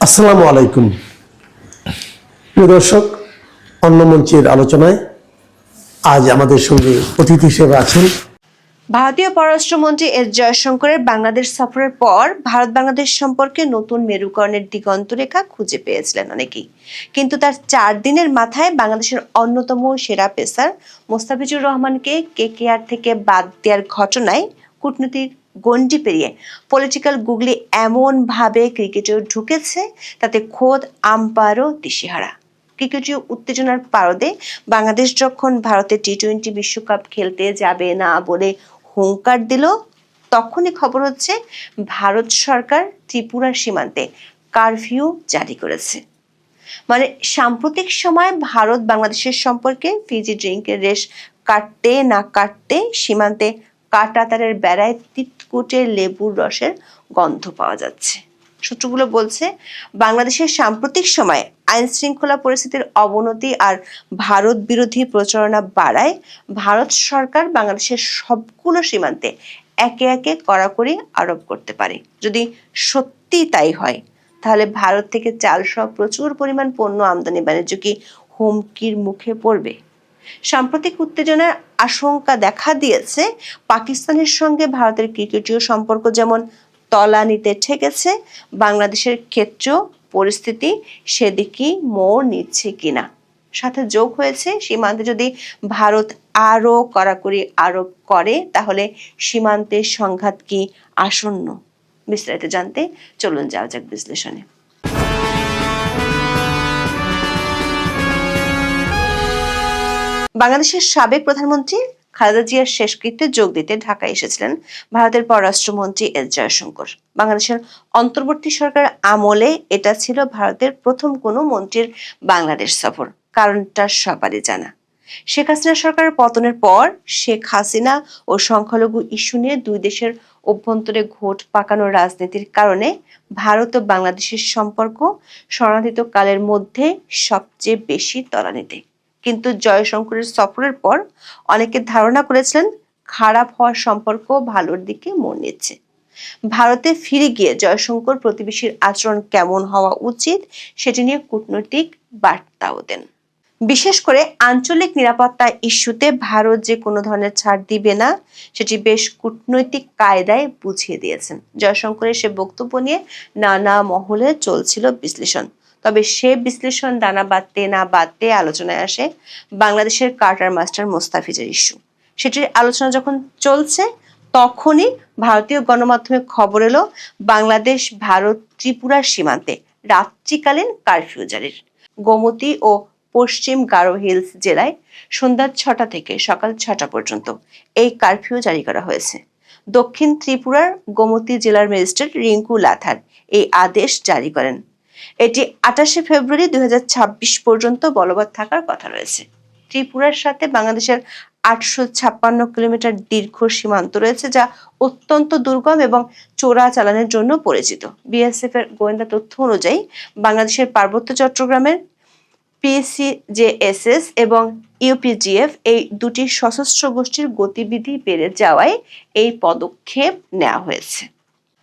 আসসালামু আলাইকুম প্রিয় দর্শক, অন্য মঞ্চের আলোচনায় আজ আমাদের সঙ্গে অতিথি হিসেবে আছেন ভারতীয় পররাষ্ট্রমন্ত্রী এস জয়শঙ্করের বাংলাদেশ সফরের পর ভারত বাংলাদেশ সম্পর্কে নতুন মেরুকরণের দিগন্তরেখা খুঁজে পেয়েছিলেন অনেকেই। কিন্তু তার 4 দিনের মাথায় বাংলাদেশের অন্যতম সেরা পেসার মোস্তাফিজুর রহমানকে কেকেআর থেকে বাদ দেওয়ার ঘটনায় কূটনীতিক গণ্ডি পেরিয়ে পলিটিক্যাল গুগলি এমন ভাবে ক্রিকেটেও ঢুকেছে, তাতে খোদ আম্পায়ারও দিশেহারা। ক্রিকেটীয় উত্তেজনার পারদে বাংলাদেশ যখন ভারতে টি-20 বিশ্বকাপ খেলতে যাবে না বলে হুঙ্কার দিল, তখনই খবর হচ্ছে ভারত সরকার ত্রিপুরার সীমান্তে কারফিউ জারি করেছে। মানে সাম্প্রতিক সময় ভারত বাংলাদেশের সম্পর্কে ফিজি ড্রিঙ্কের রেশ কাটতে না কাটতে সীমান্তে কাঁটাতারের বেড়ায় তিতকুটে লেবুর রসের গন্ধ পাওয়া যাচ্ছে। সূত্রগুলো বলছে, বাংলাদেশের সাম্প্রতিক সময়ে আইন শৃঙ্খলা পরিস্থিতির অবনতি আর ভারত বিরোধী প্রচারণা বাড়ায় ভারত সরকার বাংলাদেশের সবগুলো সীমান্তে একে একে কড়াকড়ি আরোপ করতে পারে। যদি সত্যি তাই হয়, তাহলে ভারত থেকে চাল সহ প্রচুর পরিমাণ পণ্য আমদানি বাণিজ্য কি হুমকির মুখে পড়বে? সাম্প্রতিক উত্তেজনার আশঙ্কা দেখা দিয়েছে পাকিস্তানের সঙ্গে ভারতের ক্রিকেটীয় সম্পর্ক যেমন তলানিতে ঠেকেছে, বাংলাদেশের ক্ষেত্রেও পরিস্থিতি সেদিকেই মোড় নিচ্ছে কিনা। সাথে যোগ হয়েছে, সীমান্তে যদি ভারত আরো কড়াকড়ি আরোপ করে, তাহলে সীমান্তের সংঘাত কি আসন্ন? বিস্তারিত জানতে চলুন যাওয়া যাক বিশ্লেষণে। বাংলাদেশের সাবেক প্রধানমন্ত্রী খালেদা জিয়ার শেষকৃত্যে যোগ দিতে ঢাকায় এসেছিলেন ভারতের পররাষ্ট্রমন্ত্রী এস জয়শঙ্কর। বাংলাদেশের অন্তর্বর্তী সরকার আমলে এটা ছিল ভারতের প্রথম কোনো মন্ত্রীর বাংলাদেশ সফর। কারণটা সবারই জানা। শেখ হাসিনা সরকারের পতনের পর শেখ হাসিনা ও সংখ্যালঘু ইস্যু নিয়ে দুই দেশের অভ্যন্তরে ঘোট পাকানোর রাজনীতির কারণে ভারত ও বাংলাদেশের সম্পর্ক শরণার্থী কালের মধ্যে সবচেয়ে বেশি তলানিতে। কিন্তু জয়শঙ্করের সফরের পর অনেকে ধারণা করেছিলেন খারাপ হওয়ার সম্পর্ক ভালোর দিকে মোড় নিচ্ছে। ভারতে ফিরে গিয়ে জয়শঙ্কর প্রতিবেশীর আচরণ কেমন হওয়া উচিত সেটি নিয়ে কূটনৈতিক বার্তাও দেন। বিশেষ করে আঞ্চলিক নিরাপত্তা ইস্যুতে ভারত যে কোনো ধরনের ছাড় দিবে না, সেটি বেশ কূটনৈতিক কায়দায় বুঝিয়ে দিয়েছেন। জয়শঙ্করের সে বক্তব্য নিয়ে নানা মহলে চলছিল বিশ্লেষণ। তবে সে বিশ্লেষণ দানা বাঁধতে না বাঁধতে আলোচনায় আসে বাংলাদেশের কার্টার মাস্টার মোস্তাফিজের ইস্যু। সেটির আলোচনা যখন চলছে, তখনই ভারতীয় গণমাধ্যমে খবর এলো বাংলাদেশ ভারত ত্রিপুরার সীমান্তে রাত্রিকালীন কারফিউ জারির। গোমতী ও পশ্চিম গারো হিলস জেলায় সন্ধ্যা 6টা থেকে সকাল 6টা পর্যন্ত এই কারফিউ জারি করা হয়েছে। দক্ষিণ ত্রিপুরার গোমতী জেলার ম্যাজিস্ট্রেট রিঙ্কু লাথার এই আদেশ জারি করেন। এটি 28শে ফেব্রুয়ারি 2026 পর্যন্ত বলবৎ থাকার কথা রয়েছে। ত্রিপুরার সাথে বাংলাদেশের 856 কিলোমিটার দীর্ঘ সীমান্ত রয়েছে, যা অত্যন্ত দুর্গম এবং চোরাচালানের জন্য পরিচিত। বিএসএফ এর গোয়েন্দা তথ্য অনুযায়ী বাংলাদেশের পার্বত্য চট্টগ্রামের পিসিজেএসএস এবং ইউপিজিএফ এই দুটি সশস্ত্র গোষ্ঠীর গতিবিধি বেড়ে যাওয়ায় এই পদক্ষেপ নেওয়া হয়েছে।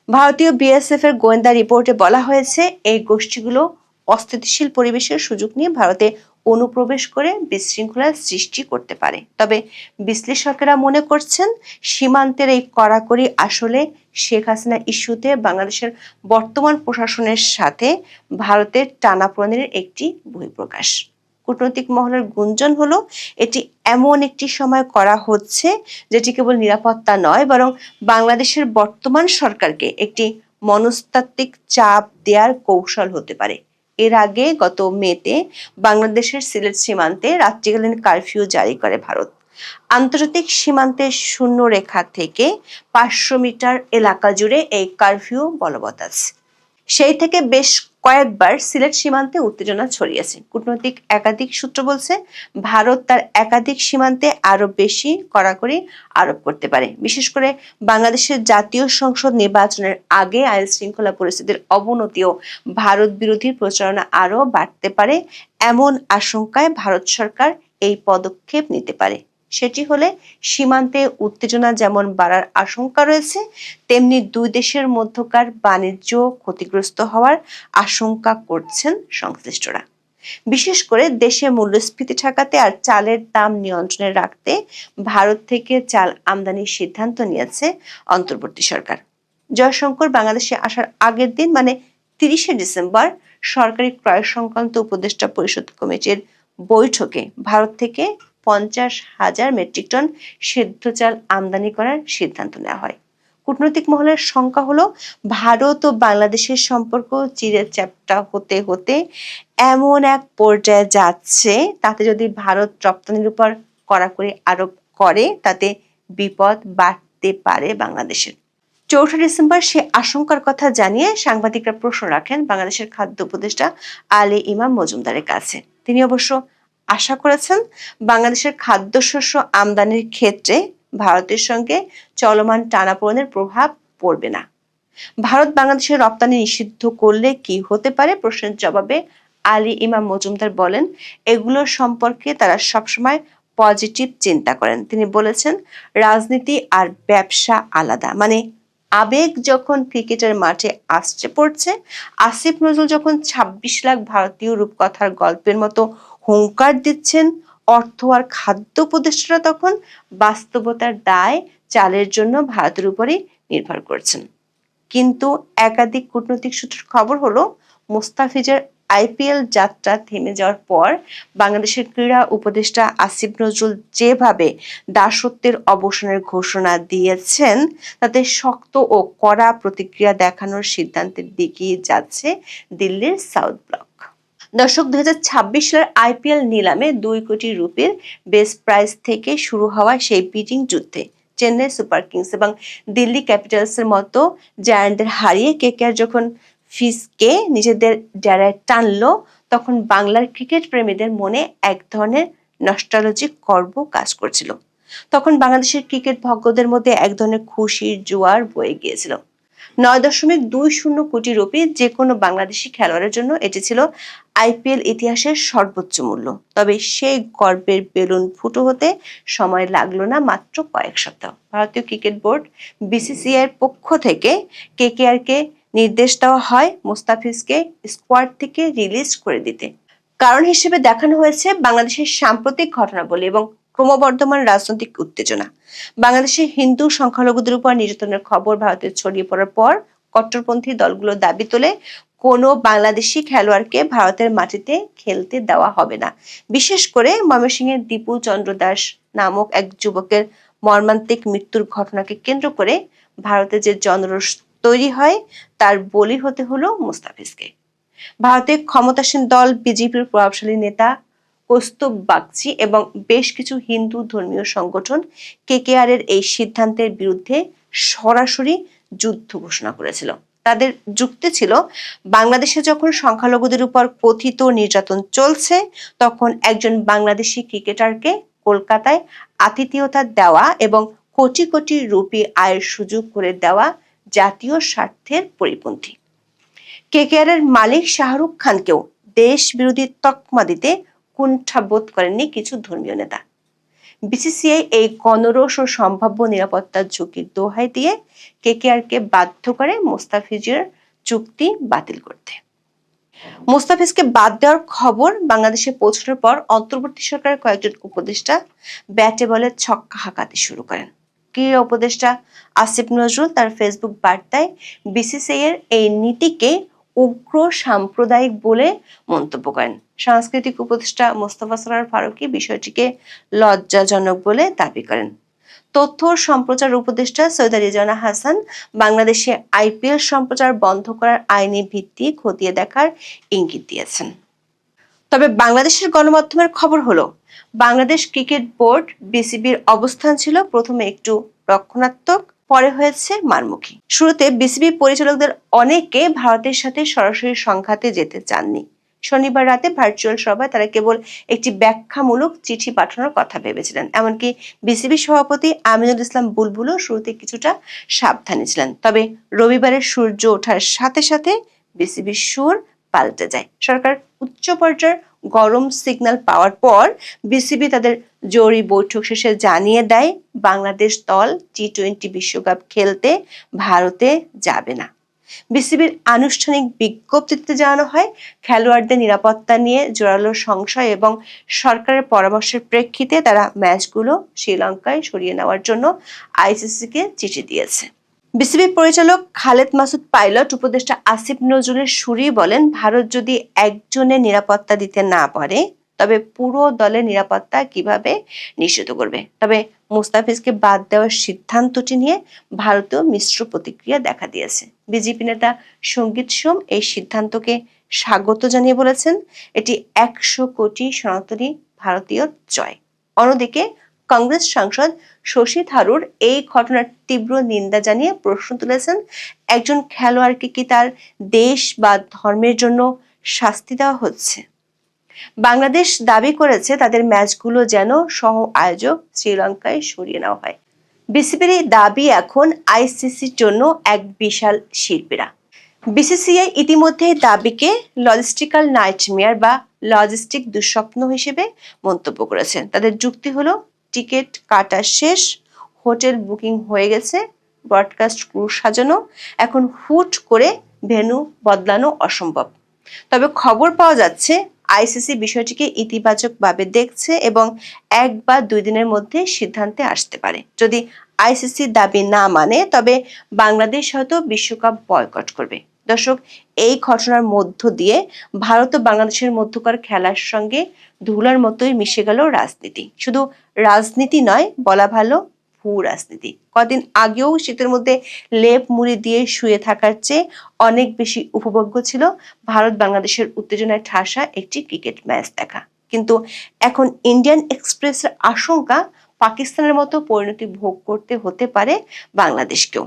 ভারতীয় বিএসএফ এর গোয়েন্দা রিপোর্টে বলা হয়েছে, এই গোষ্ঠীগুলো অস্থিতিশীল পরিবেশের সুযোগ নিয়ে ভারতে অনুপ্রবেশ করে বিশৃঙ্খলার সৃষ্টি করতে পারে। তবে বিশ্লেষকেরা মনে করছেন সীমান্তের এই কড়াকড়ি আসলে শেখ হাসিনা ইস্যুতে বাংলাদেশের বর্তমান প্রশাসনের সাথে ভারতের টানাপোড়েনের একটি বহিঃপ্রকাশ। কূটনৈতিক মহলের গুঞ্জন হলো এটি এমন একটি সময় করা হচ্ছে যেটি কেবল নিরাপত্তা নয়, বরং বাংলাদেশের বর্তমান সরকারকে একটি মনস্তাত্ত্বিক চাপ দেওয়ার কৌশল হতে পারে। এর আগে গত মেতে বাংলাদেশের সিলেট সীমান্তে রাত্রিকালীন কারফিউ জারি করে ভারত। আন্তর্জাতিক সীমান্তের শূন্য রেখা থেকে 500 মিটার এলাকা জুড়ে এই কারফিউ বলবৎ আছে। সেই থেকে বেশ কয়েকবার সিলেট সীমান্তে উত্তেজনা ছড়িয়েছে। কূটনৈতিক একাধিক সূত্র বলছে, ভারত তার একাধিক সীমান্তে আরো বেশি কড়াকড়ি আরোপ করতে পারে। বিশেষ করে বাংলাদেশের জাতীয় সংসদ নির্বাচনের আগে আইন শৃঙ্খলা পরিস্থিতির অবনতি ও ভারত বিরোধী প্রচারণা আরো বাড়তে পারে, এমন আশঙ্কায় ভারত সরকার এই পদক্ষেপ নিতে পারে। সেটি হলে সীমান্তে উত্তেজনা যেমন বাড়ার আশঙ্কা রয়েছে, তেমনি দুই দেশের মধ্যকার বাণিজ্য ক্ষতিগ্রস্ত হওয়ার আশঙ্কা করছেন সংশ্লিষ্টরা। বিশেষ করে দেশে মূল্যস্ফীতি ঠেকাতে আর চালের দাম নিয়ন্ত্রণে রাখতে ভারত থেকে চাল আমদানির সিদ্ধান্ত নিয়েছে অন্তর্বর্তী সরকার। জয়শঙ্কর বাংলাদেশে আসার আগের দিন মানে 30শে ডিসেম্বর সরকারি ক্রয় সংক্রান্ত উপদেষ্টা পরিষদ কমিটির বৈঠকে ভারত থেকে 50,000 মেট্রিক টন সেদ্ধ চাল আমদানি করার সিদ্ধান্ত নেওয়া হয়। কূটনৈতিক মহলের শঙ্কা হলো ভারত ও বাংলাদেশের সম্পর্ক চিরে চ্যাপ্টা হতে হতে এমন এক পর্যায়ে যাচ্ছে, তাতে যদি ভারত রপ্তানির উপর কড়াকড়ি আরোপ করে তাতে বিপদ বাড়তে পারে বাংলাদেশের। 4 ডিসেম্বর সে আশঙ্কার কথা জানিয়ে সাংবাদিকরা প্রশ্ন রাখেন বাংলাদেশের খাদ্য উপদেষ্টা আলী ইমাম মজুমদারের কাছে। তিনি অবশ্য আশা করেছেন বাংলাদেশের খাদ্যশস্য আমদানির ক্ষেত্রে ভারতের সঙ্গে চলমান টানাপোড়েনের প্রভাব পড়বে না। ভারত বাংলাদেশের রপ্তানি নিষিদ্ধ করলে কি হতে পারে প্রশ্নের জবাবে আলী ইমাম মজুমদার বলেন, এগুলোর সম্পর্কে তারা সবসময় পজিটিভ চিন্তা করেন। তিনি বলেছেন, রাজনীতি আর ব্যবসা আলাদা। মানে আবেগ যখন ক্রিকেটের মাঠে আসছে পড়ছে, আসিফ নজরুল যখন 26 লাখ ভারতীয় রূপকথার গল্পের মতো হুঙ্কার দিচ্ছেন, অর্থ আর খাদ্য উপদেষ্টারা তখন বাস্তবতার দায় চালের জন্য ভারতের উপরই নির্ভর করছেন। কিন্তু একাধিক কূটনৈতিক সূত্রের খবর হলো মোস্তাফিজের আইপিএল যাত্রা থেমে যাওয়ার পর বাংলাদেশের ক্রীড়া উপদেষ্টা আসিফ নজরুল যেভাবে দাসত্বের অবসানের ঘোষণা দিয়েছেন, তাতে শক্ত ও কড়া প্রতিক্রিয়া দেখানোর সিদ্ধান্তের দিকে যাচ্ছে দিল্লির সাউথ ব্লক। দর্শক, 2026 সালের আইপিএল নিলামে 2 কোটি রুপির বেস প্রাইস থেকে শুরু হওয়া সেই বিডিং যুদ্ধে চেন্নাই সুপার কিংস এবং দিল্লি ক্যাপিটালসের মতো জায়ান্টদের হারিয়ে কেকেআর যখন ফিসকে নিজেদের ডেরায় টানলো, তখন বাংলার ক্রিকেট প্রেমীদের মনে এক ধরনের নস্টালজিক গর্ব কাজ করছিল। তখন বাংলাদেশের ক্রিকেট ভক্তদের মধ্যে এক ধরনের খুশির জোয়ার বয়ে গিয়েছিল। 9.20 কোটি রুপি যে কোনো বাংলাদেশি খেলোয়াড়ের জন্য এটি ছিল আইপিএল ইতিহাসের সর্বোচ্চ মূল্য। তবে সেই গর্বের বেলুন ফুটো হতে সময় লাগলো না, মাত্র কয়েক সপ্তাহ। ভারতীয় ক্রিকেট বোর্ড বিসিসিআই এর পক্ষ থেকে কেকেআর কে নির্দেশ দেওয়া হয় মোস্তাফিজকে স্কোয়াড থেকে রিলিজ করে দিতে। কারণ হিসেবে দেখানো হয়েছে বাংলাদেশের সাম্প্রতিক ঘটনাবলী এবং ক্রমবর্ধমান রাজনৈতিক উত্তেজনা। বাংলাদেশে হিন্দু সংখ্যালঘুদের উপর নির্যাতনের খবর ভারতে ছড়িয়ে পড়ার পর কট্টরপন্থী দলগুলো দাবি তোলে কোনো বাংলাদেশি খেলোয়াড়কে ভারতের মাটিতে খেলতে দেওয়া হবে না। বিশেষ করে ময়মনসিংহের দীপু চন্দ্র দাস নামক এক যুবকের মর্মান্তিক মৃত্যুর ঘটনাকে কেন্দ্র করে ভারতে যে জনরোষ তৈরি হয় তার বলি হতে হলো মুস্তাফিজকে। ভারতের ক্ষমতাসীন দল বিজেপির প্রভাবশালী নেতা কৌস্তুভ বাগচি এবং বেশ কিছু হিন্দু ধর্মীয় সংগঠন কেকেআর এর এই সিদ্ধান্তের বিরুদ্ধে সরাসরি যুদ্ধ ঘোষণা করেছিল। তাদের যুক্তি ছিল, বাংলাদেশে যখন সংখ্যালঘুদের উপর কথিত নির্যাতন চলছে, তখন একজন বাংলাদেশি ক্রিকেটারকে কলকাতায় আতিথেয়তা দেওয়া এবং কোটি কোটি রুপি আয়ের সুযোগ করে দেওয়া জাতীয় স্বার্থের পরিপন্থী। কেকেআর এর মালিক শাহরুখ খানকেও দেশ বিরোধী তকমা দিতে কুণ্ঠাবোধ করেননি কিছু ধর্মীয় নেতা। বিসিসিআই এই গণরোষ ও সম্ভাব্য নিরাপত্তার ঝুঁকির দোহাই দিয়ে কেকেআর কে বাধ্য করে মোস্তাফিজের চুক্তি বাতিল করতে। মোস্তাফিজকে বাদ দেওয়ার খবর বাংলাদেশে পৌঁছানোর পর অন্তর্বর্তী সরকারের কয়েকজন উপদেষ্টা ব্যাটে বলে ছক্কা হাঁকাতে শুরু করেন। ক্রীড়া উপদেষ্টা আসিফ নজরুল তার ফেসবুক বার্তায় বিসিসিআই এর এই নীতিকে উগ্র সাম্প্রদায়িক বলে মন্তব্য করেন। সাংস্কৃতিক উপদেষ্টা মোস্তফা সরোয়ার ফারুকী বিষয়টিকে লজ্জাজনক বলে দাবি করেন। তথ্য সম্প্রচার উপদেষ্টা সৈয়দা রিজওয়ানা হাসান বাংলাদেশে আইপিএল সম্প্রচার বন্ধ করার আইনি ভিত্তি খতিয়ে দেখার ইঙ্গিত দিয়েছেন। তবে বাংলাদেশের গণমাধ্যমের খবর হলো, বাংলাদেশ ক্রিকেট বোর্ড বিসিবির অবস্থান ছিল প্রথমে একটু রক্ষণাত্মক, পরে হয়েছে মারমুখী। শুরুতে বিসিবি পরিচালকদের অনেকে ভারতের সাথে সরাসরি সংঘাতে যেতে চাননি। শনিবার রাতে ভার্চুয়াল সভায় তারা কেবল একটি ব্যাখ্যামূলক চিঠি পাঠানোর কথা ভেবেছিলেন। এমনকি বিসিবি সভাপতি আমিনুল ইসলাম বুলবুলও শুরুতে কিছুটা সাবধানী ছিলেন। তবে রবিবারের সূর্য ওঠার সাথে সাথে বিসিবির সুর পাল্টে যায়। সরকার উচ্চ পর্যায়ের গরম সিগন্যাল পাওয়ার পর বিসিবি তাদের জরুরি বৈঠক শেষে জানিয়ে দেয় বাংলাদেশ দল টি-20 বিশ্বকাপ খেলতে ভারতে যাবে না। বিসিবির আনুষ্ঠানিক বিজ্ঞপ্তিতে জানানো হয়, খেলোয়াড়দের নিরাপত্তা নিয়ে জোরালো সংশয় এবং সরকারের পরামর্শের প্রেক্ষিতে তারা ম্যাচগুলো শ্রীলঙ্কায় সরিয়ে নেওয়ার জন্য আইসিসিকে চিঠি দিয়েছে। বিসিবি পরিচালক খালেদ মাসুদ পাইলট উপদেষ্টা আসিফ নজরুলের সুরেই বলেন, ভারত যদি একজনের নিরাপত্তা দিতে না পারে তবে পুরো দলের নিরাপত্তা কিভাবে নিশ্চিত করবে। তবে মুস্তাফিজকে বাদ দেওয়ার সিদ্ধান্তটি নিয়ে ভারতীয় মিশ্র প্রতিক্রিয়া দেখা দিয়েছে। বিজেপি নেতা সঙ্গীত সোম এই সিদ্ধান্তকে স্বাগত জানিয়ে বলেছেন, এটি 100 কোটি সনাতনী ভারতীয় জয়। অন্যদিকে কংগ্রেস সাংসদ শশী থারুর এই ঘটনার তীব্র নিন্দা জানিয়ে প্রশ্ন তুলেছেন, একজন খেলোয়াড়কে কি তার দেশ বা ধর্মের জন্য শাস্তি দেওয়া হচ্ছে? বাংলাদেশ দাবি করেছে তাদের ম্যাচগুলো যেন সহ আয়োজক শ্রীলঙ্কায় সরিয়ে নেওয়া হয়। বিসিবির এই দাবি এখন আইসিসির জন্য এক বিশাল শিরপীড়া। বিসিসিআই ইতিমধ্যে দাবিকে লজিস্টিক্যাল নাইটমেয়ার বা লজিস্টিক দুঃস্বপ্ন হিসেবে মন্তব্য করেছেন। তাদের যুক্তি হলো, টিকিট কাটা শেষ, হোটেল বুকিং হয়ে গেছে, ব্রডকাস্ট ক্রু সাজানো, এখন হুট করে ভেন্যু বদলানো অসম্ভব। তবে খবর পাওয়া যাচ্ছে আইসিসি বিষয়টিকে ইতিবাচকভাবে দেখছে এবং 1 বা 2 দিনের মধ্যে সিদ্ধান্তে আসতে পারে। যদি আইসিসি দাবি না মানে তবে বাংলাদেশ হয়তো বিশ্বকাপ বয়কট করবে। দর্শক, এই ঘটনার মধ্য দিয়ে ভারত ও বাংলাদেশের মধ্যকার খেলার সঙ্গে ধুলার মতোই মিশে গেল রাজনীতি। শুধু রাজনীতি নয়, বলা ভালো ভূ রাজনীতি। কদিন আগেও শীতের মধ্যে লেপ মুড়ি দিয়ে শুয়ে থাকার চেয়ে অনেক বেশি উপভোগ্য ছিল ভারত বাংলাদেশের উত্তেজনায় ঠাসা একটি ক্রিকেট ম্যাচ দেখা। কিন্তু এখন ইন্ডিয়ান এক্সপ্রেসের আশঙ্কা পাকিস্তানের মতো পরিণতি ভোগ করতে হতে পারে বাংলাদেশকেও।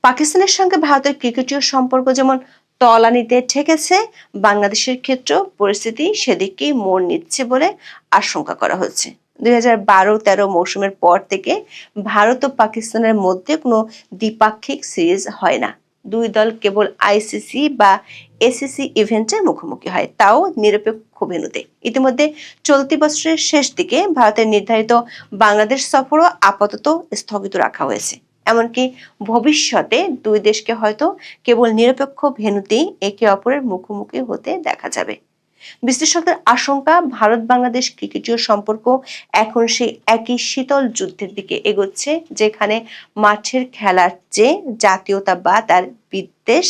পাকিস্তানের সঙ্গে ভারতের ক্রিকেটীয় সম্পর্ক যেমন তলানিতে ঠেকেছে, বাংলাদেশের ক্ষেত্রেও পরিস্থিতি সেদিকেই মোড় নিচ্ছে বলে আশঙ্কা করা হচ্ছে। 2012-13 মৌসুমের পর থেকে ভারত ও পাকিস্তানের মধ্যে কোনো দ্বিপাক্ষিক সিরিজ হয় না। দুই দল কেবল আইসিসি বা এসিসি ইভেন্টে মুখোমুখি হয়, তাও নিরপেক্ষ ভেন্যুতে। ইতিমধ্যে চলতি বছরের শেষ দিকে ভারতের নির্ধারিত বাংলাদেশ সফরও আপাতত স্থগিত রাখা হয়েছে। এমনকি ভবিষ্যতে দুই দেশকে হয়তো কেবল নিরপেক্ষ ভেন্যুতেই একে অপরের মুখোমুখি হতে দেখা যাবে। বিশ্লেষকদের আশঙ্কা, ভারত বাংলাদেশ ক্রিকেটীয় সম্পর্ক এখন সেই একই শীতল যুদ্ধের দিকে এগোচ্ছে, যেখানে মাঠের খেলার চেয়ে জাতীয়তাবাদ আর বিদ্বেষ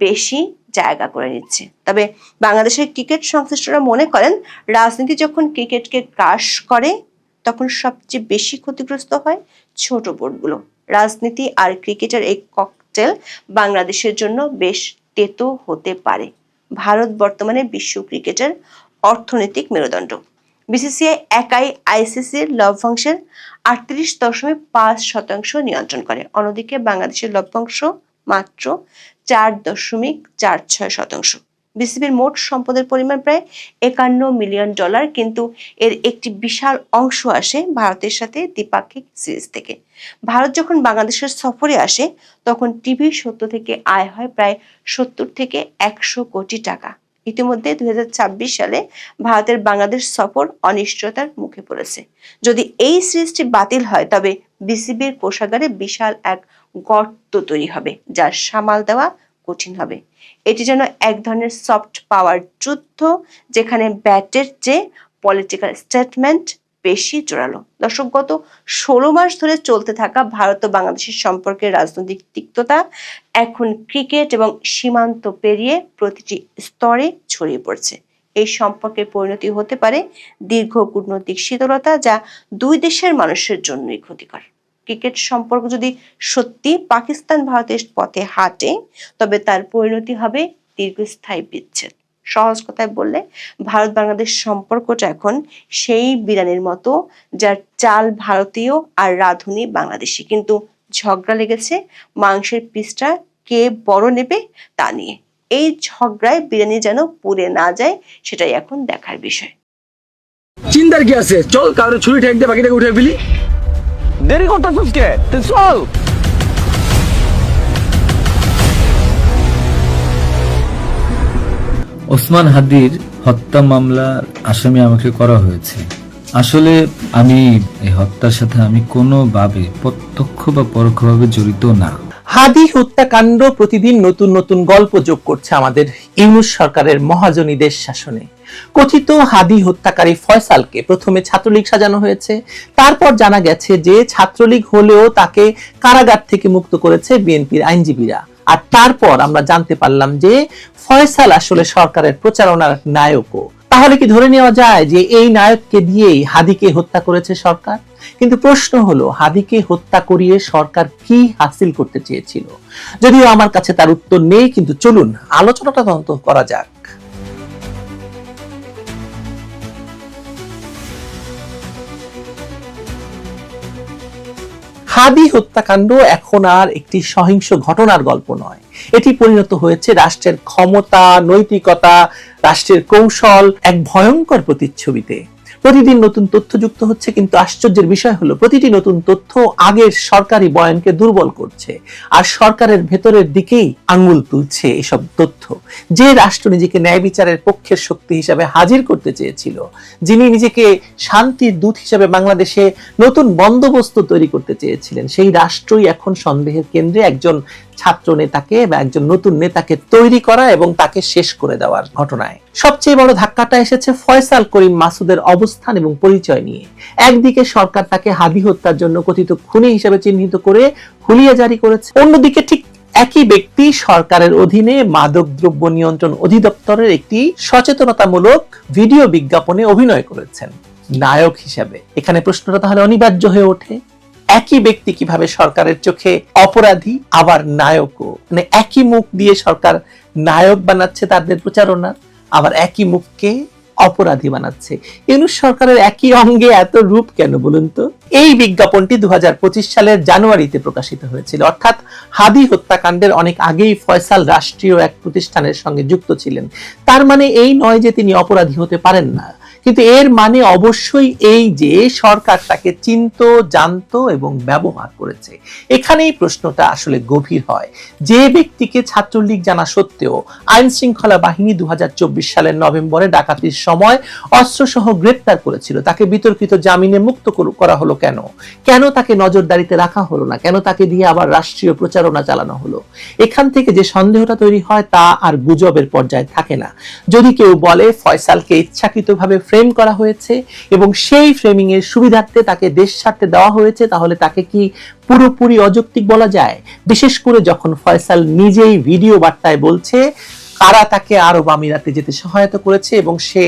বেশি জায়গা করে নিচ্ছে। তবে বাংলাদেশের ক্রিকেট সংশ্লিষ্টরা মনে করেন, রাজনীতি যখন ক্রিকেটকে গ্রাস করে তখন সবচেয়ে বেশি ক্ষতিগ্রস্ত হয় ছোট বোর্ডগুলো। রাজনীতি আর ক্রিকেটের এই ককটেল বাংলাদেশের জন্য বেশ তেতো হতে পারে। ভারত বর্তমানে বিশ্ব ক্রিকেটের অর্থনৈতিক মেরুদণ্ড। বিসিসিআই একাই আইসিসির লভ্যাংশের 38.5% নিয়ন্ত্রণ করে। অন্যদিকে বাংলাদেশের লভ্যাংশ মাত্র 4.46%। বিসিবির মোট সম্পদের পরিমাণ প্রায় $51 মিলিয়ন, কিন্তু এর একটি বিশাল অংশ আসে ভারতের সাথে দ্বিপাক্ষিক সিরিজ থেকে। ভারত যখন বাংলাদেশের সফরে আসে তখন টিভি সত্য থেকে আয় হয় প্রায় 70 থেকে 100 কোটি টাকা। ইতিমধ্যে 2026 সালে ভারতের বাংলাদেশ সফর অনিশ্চয়তার মুখে পড়েছে। যদি এই সিরিজটি বাতিল হয় তবে বিসিবির কোষাগারে বিশাল এক গর্ত তৈরি হবে, যা সামাল দেওয়া কঠিন হবে। এটি যেন এক ধরনের সফট পাওয়ার যুদ্ধ, যেখানে ব্যাটের চেয়ে পলিটিক্যাল স্টেটমেন্ট বেশি জোরালো। দর্শক, গত 16 মাস ধরে চলতে থাকা ভারত ও বাংলাদেশের সম্পর্কের রাজনৈতিক তিক্ততা এখন ক্রিকেট এবং সীমান্ত পেরিয়ে প্রতিটি স্তরে ছড়িয়ে পড়ছে। এই সম্পর্কের পরিণতি হতে পারে দীর্ঘ কূটনৈতিক শীতলতা, যা দুই দেশের মানুষের জন্যই ক্ষতিকর। ক্রিকেট সম্পর্ক যদি সত্যি পাকিস্তান ভারতের পথে হাঁটে তবে তার পরিণতি হবে দীর্ঘস্থায়ী বিচ্ছেদ। সহজ কথায় বললে, ভারত বাংলাদেশ সম্পর্কটা এখন সেই বিরিয়ানির মতো, যার চাল ভারতীয় আর রাঁধুনি বাংলাদেশি, কিন্তু ঝগড়া লেগেছে মাংসের পিসটা কে বড় নেবে তা নিয়ে। এই ঝগড়ায় বিরিয়ানি যেন পুড়ে না যায়, সেটাই এখন দেখার বিষয়। চিন্তার কি আছে, চল কারো ছুরি ঠেক দিয়ে বাকিটাকে উঠে ফেলি। দেরি করতেছিস কে? চল। ওসমান হাদির হত্যা মামলার আসামি আমাকে করা হয়েছে। আসলে আমি এই হত্যার সাথে আমি কোনোভাবে প্রত্যক্ষ বা পরোক্ষভাবে জড়িত না। হাদি হত্যাকাণ্ড প্রতিদিন নতুন নতুন গল্প যোগ করছে আমাদের ইউনূস সরকারের মহাজনীদের শাসনে। কথিত হাদি হত্যাকারী ফয়সালকে প্রথমে ছাত্রলীগ সাজানো হয়েছে, তারপর জানা গেছে যে ছাত্রলীগ হলেও তাকে কারাগার থেকে মুক্ত করেছে বিএনপির আইনজীবীরা। আর তারপর আমরা জানতে পারলাম যে ফয়সাল আসলে সরকারের প্রচারণার নায়কও। তাহলে কি ধরে নেওয়া যায় যে এই নায়ককে দিয়েই হাদিকে হত্যা করেছে সরকার? কিন্তু প্রশ্ন হলো, হাদিকে হত্যা করিয়ে সরকার কি হাসিল করতে চেয়েছিল? যদিও আমার কাছে তার উত্তর নেই, কিন্তু চলুন আলোচনাটা তদন্ত করা যাক। হাদি হত্যাকাণ্ড এখন আর একটি সহিংস ঘটনার গল্প নয়, এটি পরিণত হয়েছে রাষ্ট্রের ক্ষমতা, নৈতিকতা, রাষ্ট্রের কৌশল এক ভয়ঙ্কর প্রতিচ্ছবিতে। প্রতিদিন নতুন তথ্য যুক্ত হচ্ছে, কিন্তু আশ্চর্যের বিষয় হলো প্রতিটি নতুন তথ্য আগের সরকারি বয়ানকে দুর্বল করছে আর সরকারের ভেতরের দিকেই আঙ্গুল তুলছে এসব তথ্য। যে রাষ্ট্র নিজেকে ন্যায় বিচারের পক্ষের শক্তি হিসাবে হাজির করতে চেয়েছিল, যিনি নিজেকে শান্তির দূত হিসাবে বাংলাদেশে নতুন বন্দোবস্ত তৈরি করতে চেয়েছিলেন, সেই রাষ্ট্রই এখন সন্দেহের কেন্দ্রে একজন ছাত্র নেতাকে বা একজন নতুন নেতাকে তৈরি করা এবং তাকে শেষ করে দেওয়ার ঘটনায়। সবচেয়ে বড় ধাক্কাটা এসেছে ফয়সাল করিম মাসুদের অবস্থান এবং পরিচয় নিয়ে। একদিকে সরকার তাকে হাদি হত্যার জন্য কথিত খুনি হিসেবে চিহ্নিত করে হুলিয়া জারি করেছে, অন্যদিকে ঠিক একই ব্যক্তি সরকারের অধীনে মাদকদ্রব্য নিয়ন্ত্রণ অধিদপ্তরের একটি সচেতনতামূলক ভিডিও বিজ্ঞাপনে অভিনয় করেছেন নায়ক হিসেবে। এখানে প্রশ্নটা তাহলে অনিবার্য হয়ে ওঠে, একই ব্যক্তি কিভাবে সরকারের চোখে অপরাধী আবার নায়কও? মানে একই মুখ দিয়ে সরকার নায়ক বানাচ্ছে তাদের প্রচারণা, আবার একই মুখকে অপরাধী বানাচ্ছে। ইউনূস সরকারের একই অঙ্গে এত রূপ কেন বলুন তো? এই বিজ্ঞাপনটি 2025 সালের জানুয়ারিতে প্রকাশিত হয়েছিল, অর্থাৎ হাদি হত্যাকাণ্ডের অনেক আগেই ফয়সাল রাষ্ট্রীয় এক প্রতিষ্ঠানের সঙ্গে যুক্ত ছিলেন। তার মানে এই নয় যে তিনি অপরাধী হতে পারেন না, কিন্তু এর মানে অবশ্যই এই যে সরকার তাকে চিনতো, জানতো এবং ব্যবহার করেছে। এখানেই প্রশ্নটা আসলে গভীর হয়। যে ব্যক্তিকে ছাত্রলীগ জানা সত্ত্বেও আইন শৃঙ্খলা বাহিনী 2024 সালের নভেম্বরে ডাকাতির সময় অস্ত্রসহ গ্রেপ্তার করেছিল, তাকে বিতর্কিত জামিনে মুক্ত করা হলো কেন? কেন তাকে নজরদারিতে রাখা হলো না? কেন তাকে দিয়ে আবার রাষ্ট্রীয় প্রচারণা চালানো হলো? এখান থেকে যে সন্দেহটা তৈরি হয় তা আর গুজবের পর্যায়ে থাকে না। যদি কেউ বলে ফয়সালকে ইচ্ছাকৃতভাবে ফ্রেম করা হয়েছে এবং সেই ফ্রেমিং এর সুবিধার্থে তাকে দেশ ছাড়তে দেওয়া হয়েছে, তাহলে তাকে কি পুরোপুরি অযৌক্তিক বলা যায়? বিশেষ করে যখন ফয়সাল নিজেই ভিডিও বার্তায় বলছে কারা তাকে আরব আমিরাতে যেতে সহায়তা করেছে এবং সে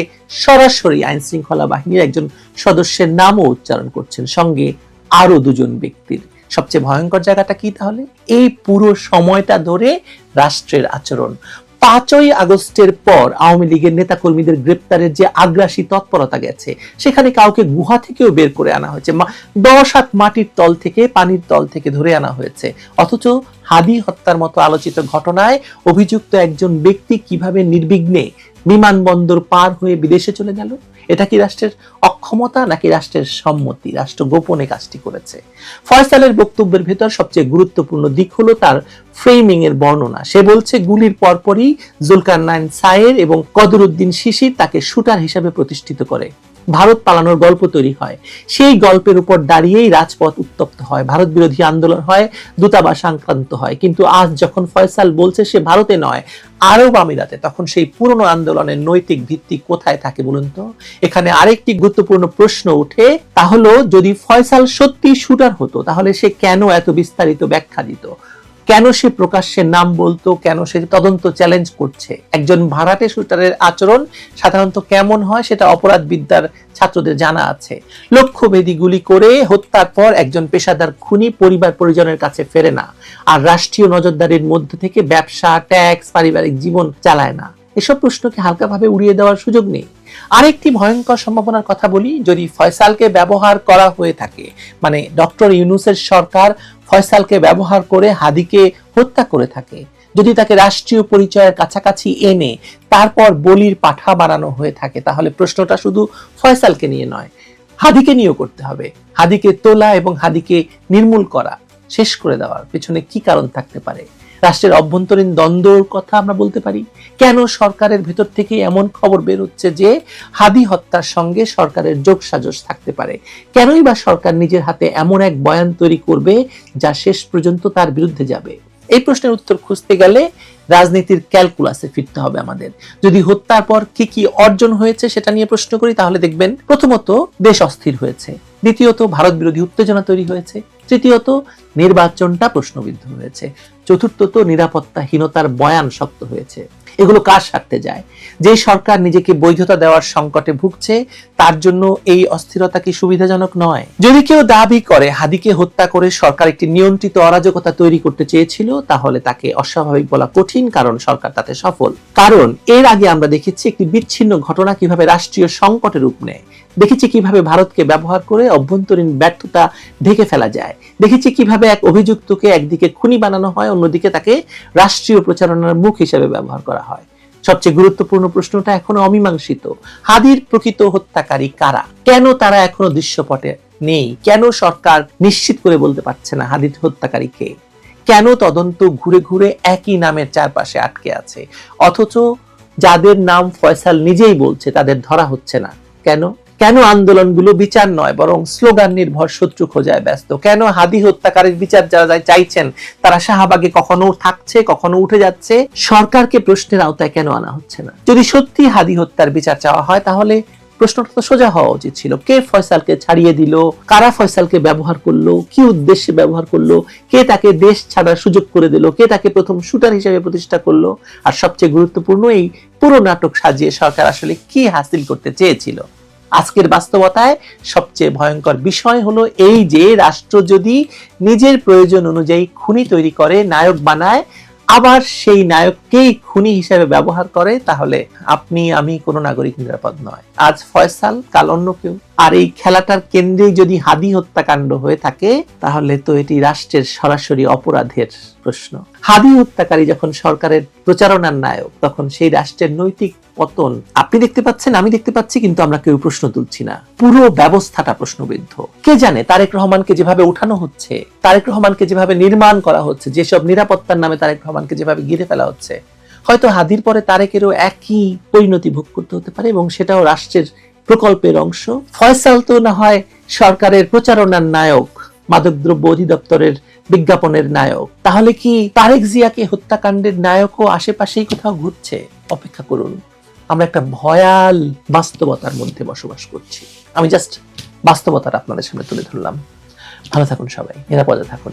সরাসরি আইন শৃঙ্খলা বাহিনীর একজন সদস্যের নামও উচ্চারণ করছেন, সঙ্গে আরো দুজন ব্যক্তির। সবচেয়ে ভয়ঙ্কর জায়গাটা কি তাহলে? এই পুরো সময়টা ধরে রাষ্ট্রের আচরণ। 5ই আগস্টের পর আওয়ামী লীগের নেতাকর্মীদের গ্রেপ্তারের যে আগ্রাসী তৎপরতা গেছে, সেখানে কাউকে গুহা থেকেও বের করে আনা হয়েছে, 10 হাত মাটির তল থেকে, পানির তল থেকে ধরে আনা হয়েছে। অথচ হাদি হত্যার মতো আলোচিত ঘটনায় অভিযুক্ত একজন ব্যক্তি কিভাবে নির্বিঘ্নে বিমানবন্দর পার হয়ে বিদেশে চলে গেল? এটা কি রাষ্ট্রের অক্ষমতা নাকি রাষ্ট্রের সম্মতি? রাষ্ট্র গোপনে কাজটি করেছে। ফয়সালের বক্তব্যের ভেতর সবচেয়ে গুরুত্বপূর্ণ দিক হলো তার ফ্রেমিং এর বর্ণনা। সে বলছে গুলির পরপরই জুলকারনাইন সায়ের এবং কদরউদ্দিন শিশির তাকে শুটার হিসেবে প্রতিষ্ঠিত করে। ভারত পালানোর গল্প তৈরি হয়, সেই গল্পের উপর দাঁড়িয়েই রাজপথ উত্তপ্ত হয়, ভারত বিরোধী আন্দোলন হয়, দূতাবাস আক্রান্ত হয়। কিন্তু আজ যখন ফয়সাল বলছে সে ভারতে নয় আরব আমিরাতে, তখন সেই পুরনো আন্দোলনের নৈতিক ভিত্তি কোথায় থাকে বলুন তো? এখানে আরেকটি গুরুত্বপূর্ণ প্রশ্ন ওঠে, তা হলো যদি ফয়সাল সত্যি শুটার হতো, তাহলে সে কেন এত বিস্তারিত ব্যাখ্যা দিত? কেন সে প্রকাশ্যে নাম বলতো? কেন সে তদন্ত চ্যালেঞ্জ করছে? একজন ভাড়াটে শুটারের আচরণ সাধারণত কেমন হয় সেটা অপরাধ বিদ্যার ছাত্রদের জানা আছে। লক্ষ্যভেদী গুলি করে হত্যার পর একজন পেশাদার খুনি পরিবার পরিজনের কাছে ফেরে না, আর রাষ্ট্রীয় নজরদারির মধ্যে থেকে ব্যবসা, ট্যাক্স, পারিবারিক জীবন চালায় না। এসব প্রশ্নকে হালকাভাবে উড়িয়ে দেওয়ার সুযোগ নেই। আরেকটি ভয়ঙ্কর সম্ভাবনার কথা বলি, যদি ফয়সালকে ব্যবহার করা হয়ে থাকে, মানে ডক্টর ইউনূসের সরকার ফয়সালকে ব্যবহার করে হাদিকে হত্যা করে থাকে, যদি তাকে রাষ্ট্রীয় পরিচয়ের কাছাকাছি এনে তারপর বলির পাঠা বানানো হয়ে থাকে, তাহলে প্রশ্নটা শুধু ফয়সালকে নিয়ে নয়, হাদিকে নিয়েও করতে হবে। হাদিকে তোলা এবং হাদিকে নির্মূল করা, শেষ করে দেওয়ার পেছনে কি কারণ থাকতে পারে? রাষ্ট্রের অভ্যন্তরীণ দ্বন্দ্বর কথা আমরা বলতে পারি। কেন সরকারের ভেতর থেকে এমন খবর বের হচ্ছে যে হাদি হত্যার সঙ্গে সরকারের যোগসাজশ থাকতে পারে? কেনই বা সরকার নিজের হাতে এমন এক বয়ান তৈরি করবে যা শেষ পর্যন্ত তার বিরুদ্ধে যাবে? এই প্রশ্নের উত্তর খুঁজতে গেলে রাজনীতির ক্যালকুলাসে ফিরতে হবে আমাদের। যদি হত্যার পর কি কি অর্জন হয়েছে সেটা নিয়ে প্রশ্ন করি, তাহলে দেখবেন প্রথমত দেশ অস্থির হয়েছে, দ্বিতীয়ত ভারত বিরোধী উত্তেজনা তৈরি হয়েছে, তৃতীয়ত নির্বাচনটা প্রশ্নবিদ্ধ হয়েছে, চতুর্থত নিরাপত্তাহীনতার বয়ান শক্ত হয়েছে। এগুলো কার স্বার্থে যায়? যে সরকার নিজেকে বৈধতা দেওয়ার সংকটে ভুগছে তার জন্য এই অস্থিরতা কি সুবিধাজনক নয়? যদি কেউ দাবি করে হাদিকে হত্যা করে সরকার একটি নিয়ন্ত্রিত অরাজকতা তৈরি করতে চেয়েছিল, তাহলে তাকে অস্বাভাবিক বলা কঠিন, কারণ সরকার তাতে সফল। কারণ এর আগে আমরা দেখেছি একটি বিচ্ছিন্ন ঘটনা কিভাবে রাষ্ট্রীয় সংকটের রূপ নেয়, দেখেছি কিভাবে ভারতকে ব্যবহার করে অভ্যন্তরীণ ব্যর্থতা ঢেকে ফেলা যায়, দেখেছি কিভাবে এক অভিযুক্তকে একদিকে খুনি বানানো হয়, অন্যদিকে তাকে রাষ্ট্রীয় প্রচারণার মুখ হিসেবে ব্যবহার করা হয়। সবচেয়ে গুরুত্বপূর্ণ প্রশ্নটা এখনো অমীমাংসিত, হাদির প্রকৃত হত্যাকারী কারা? কেন তারা এখনো দৃশ্যপটে নেই? কেন সরকার নিশ্চিত করে বলতে পারছে না হাদির হত্যাকারী কে? কেন তদন্ত ঘুরে ঘুরে একই নামের চারপাশে আটকে আছে, অথচ যাদের নাম ফয়সাল নিজেই বলছে তাদের ধরা হচ্ছে না? কেন? কেন আন্দোলনগুলো বিচার নয় বরং স্লোগান নির্ভর শত্রু খোঁজায় ব্যস্ত? কেন হাদি হত্যাকারীর বিচার যারা চাইছেন তারা শাহবাগে কখনো থাকছে, কখনো উঠে যাচ্ছে? সরকারকে প্রশ্নের আওতায় কেন আনা হচ্ছে না? যদি সত্যি হাদি হত্যার বিচার চাওয়া হয়, তাহলে প্রশ্নটা তো সোজা হওয়া উচিত ছিল, কে ফয়সালকে ছাড়িয়ে দিল, কারা ফয়সালকে ব্যবহার করলো, কি উদ্দেশ্যে ব্যবহার করলো, কে তাকে দেশ ছাড়ার সুযোগ করে দিল, কে তাকে প্রথম শুটার হিসেবে প্রতিষ্ঠা করলো, আর সবচেয়ে গুরুত্বপূর্ণ এই পুরো নাটক সাজিয়ে সরকার আসলে কি হাসিল করতে চেয়েছিল? আজকের বাস্তবতায় সবচেয়ে ভয়ঙ্কর বিষয় হলো এই যে রাষ্ট্র যদি নিজের প্রয়োজন অনুযায়ী খুনি তৈরি করে, নায়ক বানায়, আবার সেই নায়ককেই খুনি হিসেবে ব্যবহার করে, তাহলে আপনি আমি কোনো নাগরিক নিরাপদ নয়। আজ ফয়সাল, কাল অন্য কেউ। আর এই খেলাটার কেন্দ্রেই যদি হাদি হত্যাকাণ্ড হয়ে থাকে, তাহলে তো এটি রাষ্ট্রের সরাসরি অপরাধের প্রশ্ন। হাদি হত্যাকারী যখন সরকারের প্রচারণার নায়ক, তখন সেই রাষ্ট্রের নৈতিক পতন আপনি দেখতে পাচ্ছেন, আমি দেখতে পাচ্ছি, কিন্তু আমরা কেউ প্রশ্ন তুলছি না। পুরো ব্যবস্থাটা প্রশ্নবিদ্ধ। কে জানে তারেক রহমানকে যেভাবে উঠানো হচ্ছে, তারেক রহমানকে যেভাবে নির্মাণ করা হচ্ছে, যেসব নিরাপত্তার নামে তারেক রহমানকে যেভাবে ঘিরে ফেলা হচ্ছে, হয়তো হাদির পরে তারেকেরও একই পরিণতি ভোগ করতে হতে পারে, এবং সেটাও রাষ্ট্রের প্রকল্পের অংশ। ফয়সাল তো না হয় সরকারের প্রচারণার নায়ক, মাদকদ্রব্য অধিদপ্তরের বিজ্ঞাপনের নায়ক, তাহলে কি তারেক জিয়াকে হত্যাকাণ্ডের নায়কও আশেপাশেই কোথাও ঘুরছে? অপেক্ষা করুন, আমরা একটা ভয়াল বাস্তবতার মধ্যে বসবাস করছি। আমি জাস্ট বাস্তবতাটা আপনাদের সামনে তুলে ধরলাম। ভালো থাকুন সবাই, নিরাপদে থাকুন।